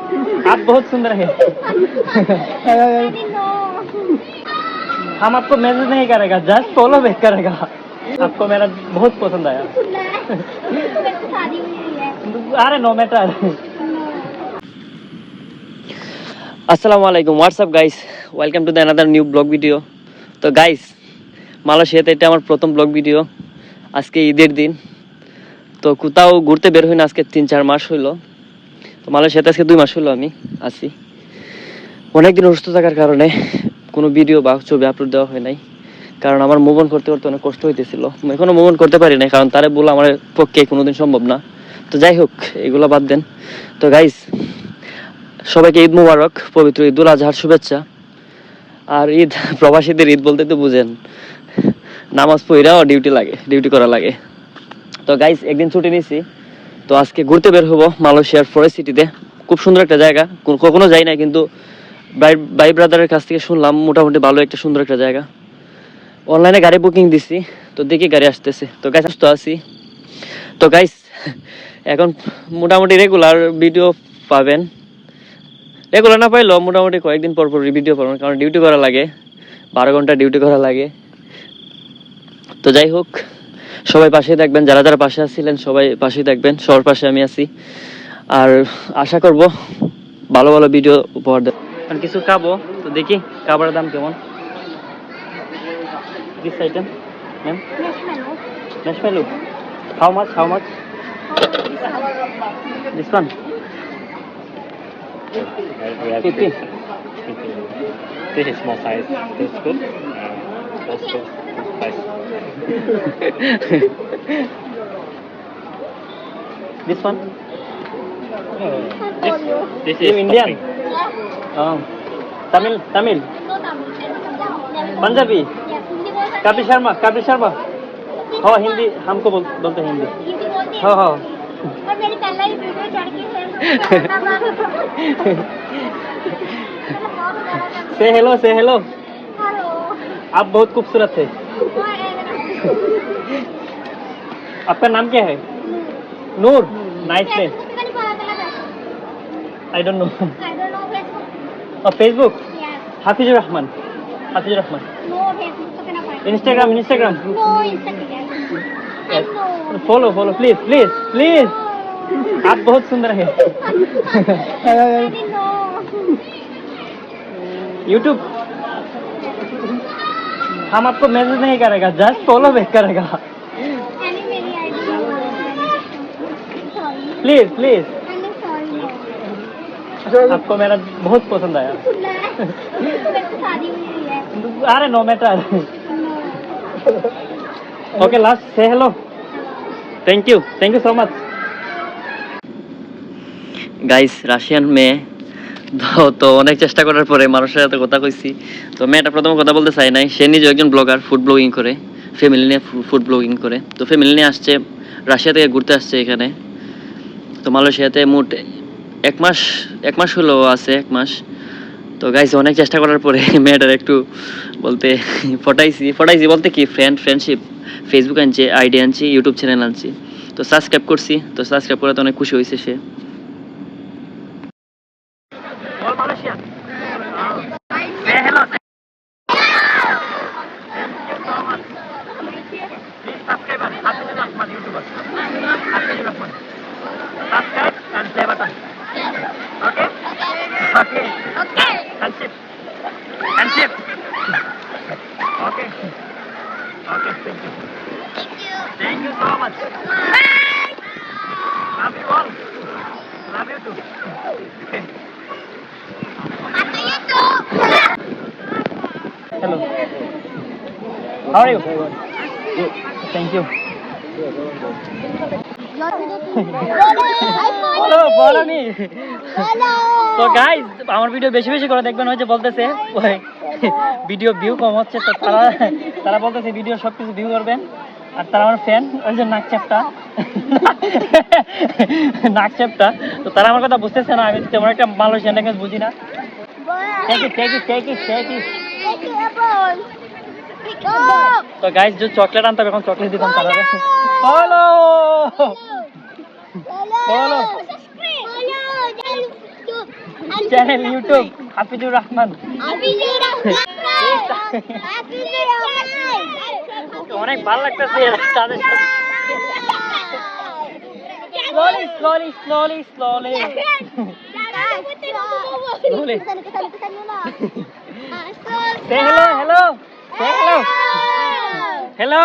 आप बहुत सुंदर है। हम आपको मैसेज नहीं करेगा, जस्ट फॉलो बैक करेगा। आपको मेरा बहुत पसंद आया। अरे नो मैटर। আসসালামু আলাইকুম, what's up guys, welcome to the another new blog video. তো গাইস, মালয়েশিয়াতে এটা আমার প্রথম ব্লগ ভিডিও। আজকে ঈদের দিন, তো কোথাও ঘুরতে বের হই না আজকে 3-4 মাস হইলো। তো মালয়েশিয়াতে আজকে 2 মাস হইলো আমি আছি। অনেকদিন অসুস্থ থাকার কারণে কোনো ভিডিও বা ছবি আপলোড দেওয়া হয় নাই, কারণ আমার মুভ অন করতে করতে অনেক কষ্ট হইতেছিল। এখনো মুভ অন করতে পারি না, কারণ তারে বলে আমার পক্ষে কোনোদিন সম্ভব না। তো যাই হোক, এগুলো বাদ দেন। তো গাইস, সবাইকে ঈদ মুবারক, পবিত্র ঈদুল আজহার শুভেচ্ছা। আর ঈদ, প্রবাসীদের ঈদ বলতে তো বুঝেন, নামাজ পড়াও ডিউটি করা লাগে। তো গাইস, একদিন ছুটি নিছি, তো আজকে ঘুরতে বের হবো মালয়েশিয়ার ফরেস্ট সিটিতে। খুব সুন্দর একটা জায়গা, কখনো যাই না, কিন্তু ভাই ব্রাদারের কাছ থেকে শুনলাম মোটামুটি ভালো একটা সুন্দর একটা জায়গা। অনলাইনে গাড়ি বুকিং দিছি, তো দেখি গাড়ি আসতেছে। তো গাইস, সুস্থ আছি। তো গাইস, এখন মোটামুটি রেগুলার ভিডিও পাবেন। রেগুলার না পাইলেও মোটামুটি কয়েকদিন পর পর ভিডিও পাবেন, কারণ ডিউটি করা লাগে, 12 ঘন্টা ডিউটি করা লাগে। তো যাই হোক, সবাই পাশেই থাকবেন, যারা যারা পাশে আসছিলেন সবাই পাশেই থাকবেন, সবার পাশে আমি আছি। আর আশা করব ভালো ভালো ভিডিও উপহার দেব। আর কিছু খাবো, তো দেখি খাবারের দাম কেমন। This item ma'am, marshmallow, how much this one? 15. This is small size. This is good. Also size. This one? This You is Indian? coffee. Oh. Tamil? No Tamil. Punjabi? Yes, Hindi बोल सकते हैं। कपिल शर्मा? हाँ, हिंदी हमको बोलते हिंदी। हिंदी बोलते हैं। हाँ हाँ। और मेरी पहला ही वीडियो चढ़ के से हेलो हेलो। आप बहुत खूबसूरत है। आपका नाम क्या है? Noor. Nice name. I don't know. Facebook. Oh, Facebook? Yes. Hafizur Rahman. No Facebook तो कहना पड़ेगा। Instagram? No Instagram. Yes. No. Follow, please. आप बहुत सुंदर है। No. YouTube? हम आपको मैसेज नहीं करेगा, जस्ट फॉलो बैक करेगा। मैंने मेरी आईडी सॉरी प्लीज। सॉरी आपको मेरा बहुत पसंद आया। मेरे को शादी हुई है। अरे नो मैटर। ओके, लास्ट से hello. Thank you so much. Guys, Russian মেয়ে তো অনেক চেষ্টা করার পরে মানুষের সাথে কথা কইছি। তো মেয়েটা প্রথম কথা বলতে চাই নাই, সে নিজে একজন ব্লগার, ফুড ব্লগিং করে, ফ্যামিলি নিয়ে ফুড ব্লগিং করে। তো ফ্যামিলি নিয়ে আসছে, রাশিয়া থেকে ঘুরতে আসছে এখানে। তো মালয়েশিয়াতে মোট এক মাস হলো আছে, 1 মাস। তো গাইস, অনেক চেষ্টা করার পরে মেয়েটার একটু বলতে ফটাইছি বলতে কি, ফ্রেন্ডশিপ, ফেসবুক আনছি, আইডি আনছি, ইউটিউব চ্যানেল আনছি। তো সাবস্ক্রাইব করছি, তো সাবস্ক্রাইব করে তো অনেক খুশি হয়েছে সে। Handship. Okay. Thank you so much. Love you all. Love you too. Hello. How are you? Good. Thank you. বলো নি। তো গাইস, আমার ভিডিও বেশি করে দেখবেন, হচ্ছে বলতেছে ভিডিও ভিউ কম হচ্ছে, তো তারা বলতেছে ভিডিও সবকিছু ভিউ করবেন। আর তারা আমার ফ্যান, ওই যে নাক চ্যাপটা। তো তারা আমার কথা বুঝতেছে না, আমি তেমন একটা মালয়েশিয়ান ল্যাঙ্গুয়েজ বুঝি না। তো গাইস, যে চকলেট আনতাম, এখন চকলেট দিতাম তারা। Hello. Channel YouTube Hafizur Rahman. অনেক ভালো লাগতেছে তাদের সাথে। Slowly, slowly, slowly, slowly. Slowly. Say hello, hello. Say hello. Hello.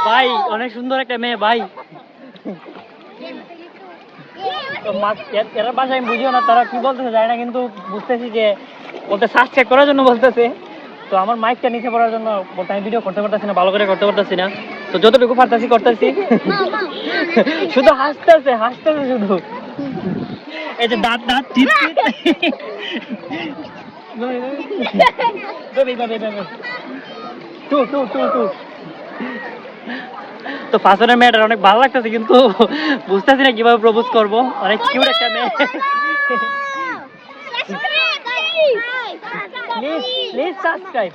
ভাই অনেক সুন্দর একটা মেয়ে ভাই। তো এরা ভাষা আমি বুঝিও না, তারা কি বলতেছে জানি না, কিন্তু বুঝতেছি যে বলতে সাবস্ক্রাইব করার জন্য বলতেছে। তো আমার মাইকটা নিচে পড়ার জন্য বলতে আমি ভিডিও করতে পারতেছি না, ভালো করে করতে পারতেছি না। তো যতটুকু পারতেছি করতেছি। শুধু হাসতেছে শুধু। এই যে দাঁত দাঁত টিপ টু টু টু টু। তো ফাসনের মেয়েটার অনেক ভালো লাগতেছে, কিন্তু বুঝতেছি না কিভাবে প্রপোজ করবো। অনেক কিউট একটা মেয়ে। Please subscribe.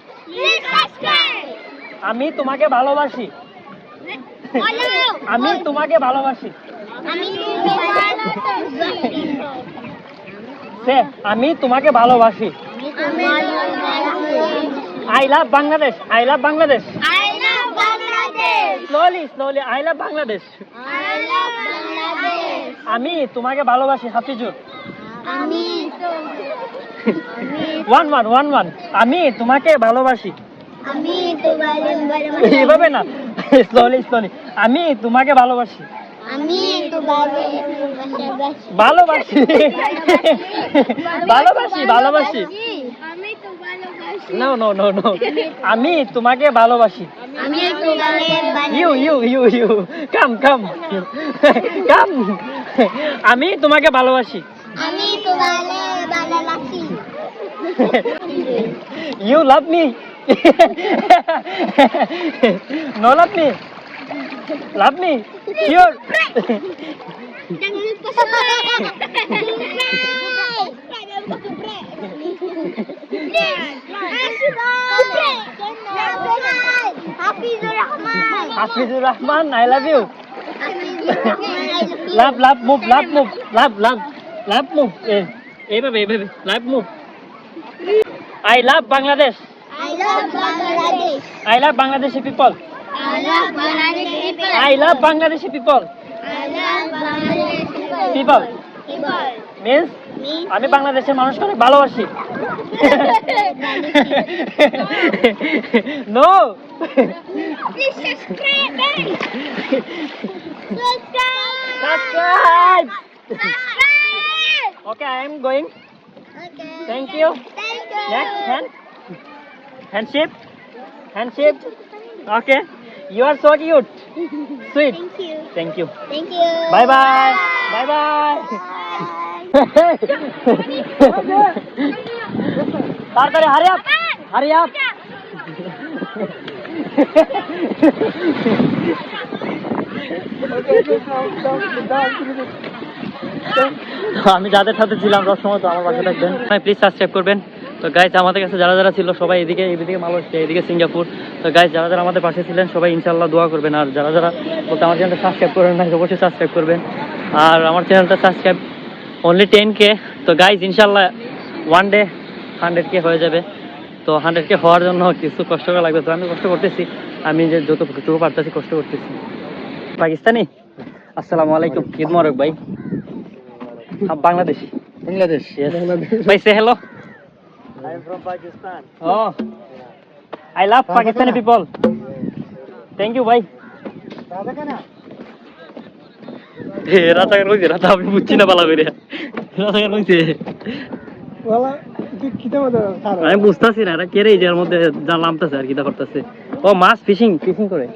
আমি তোমাকে ভালোবাসি। আমি তোমাকে ভালোবাসি। আমি তোমাকে ভালোবাসি। I love Bangladesh. I love Bangladesh. Slowly slowly. I love Bangladesh. আমি তোমাকে ভালোবাসি Hafizur. One one one one. আমি তোমাকে ভালোবাসি। এভাবে না, স্লোলি স্লোলি। আমি তোমাকে ভালোবাসি। ভালোবাসি ভালোবাসি ভালোবাসি। No no no no. আমি তোমাকে ভালোবাসি। You you you you come come come. আমি তোমাকে ভালোবাসি। You love me. No love me. Love me sure. Hafizur Rahman, I love you. Love love move love move love love love move. এইভাবে এইভাবে love move. I love Bangladesh. I love Bangladeshi people. I love Bangladeshi people. People means আমি বাংলাদেশের মানুষকে অনেক ভালোবাসি। No. Subscribe. Okay, I am going. Thank you. Next handshake. Handshake. Okay. You are so cute. Sweet. Thank you. Bye bye. Bye bye. তাড়াতাড়ি hurry up. Hurry up. আমি যাদের সাথে ছিলাম সবসময়, তো আমার পাশে থাকবেন, প্লিজ সাবস্ক্রাইব করবেন। তো গাইজ আমাদের কাছে যারা যারা ছিল সবাই এদিকে মালয়েশিয়া, এদিকে সিঙ্গাপুর। তো গাইজ যারা যারা আমাদের পাশে ছিলেন সবাই ইনশাল্লাহ দোয়া করবেন। আর যারা যারা বলতে আমার চ্যানেলটা সাবস্ক্রাইব করবেন না, অবশ্যই সাবস্ক্রাইব করবেন। আর আমার চ্যানেলটা সাবস্ক্রাইব অনলি 10K। তো গাইজ ইনশাল্লাহ ওয়ান ডে 100K হয়ে যাবে। তো 100K হওয়ার জন্য কিছু কষ্ট করা লাগবে। তো আমি কষ্ট করতেছি, আমি যে যতটুকু পারতেছি কষ্ট করতেছি। পাকিস্তানি আসসালামু আলাইকুম, ঈদ মোবারক ভাই। Bangladesh yes. Bhai, say hello. I am from Pakistan. Oh, I love Pakistani people. Thank you, bhai. রাজাকার কইছে, রাজা আমি বুঝছি না ভালো করে। রাজাকার কইছে আমি বুঝতেছি না, এটা কে রে এর মধ্যে যা নামতেছে আর কি তা করতেছে। ও মাছ ফিশিং করে।